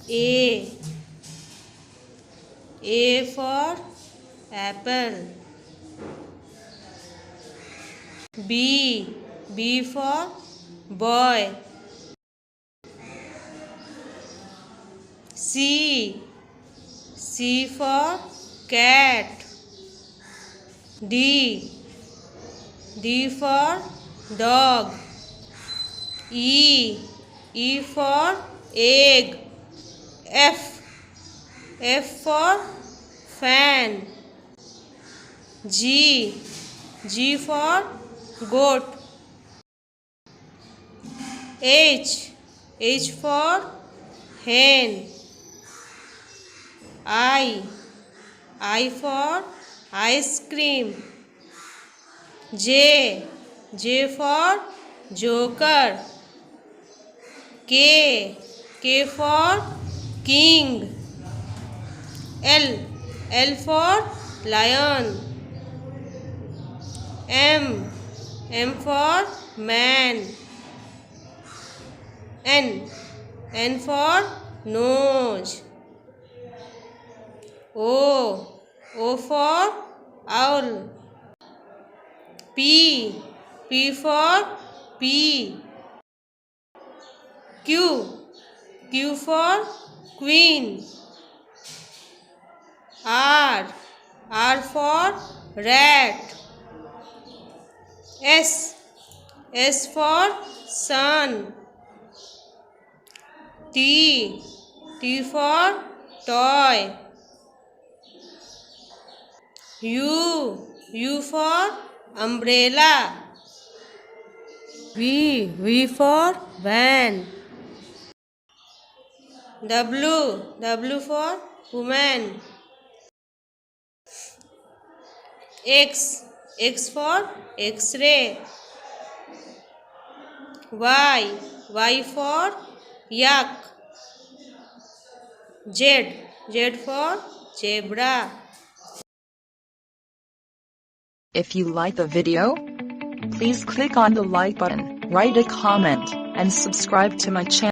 A. A for apple. B. B for boy. C. C for cat. D. D for dog. E. E for egg. F. F for fan. G. G for goat. H. H for hen. I. I for ice cream. J. J for joker. K. K for king. L. L for lion. M. M for man. N. N for nose. O. O for owl. P. P for pea. Q. Q for queen. R. R for rat. S. S for sun. T. T for toy. U. U for umbrella. V. V for van. W. W for woman. X. X for X-ray. Y. Y for yak. Z. Z for zebra. If you like the video, please click on the like button, write a comment, and subscribe to my channel.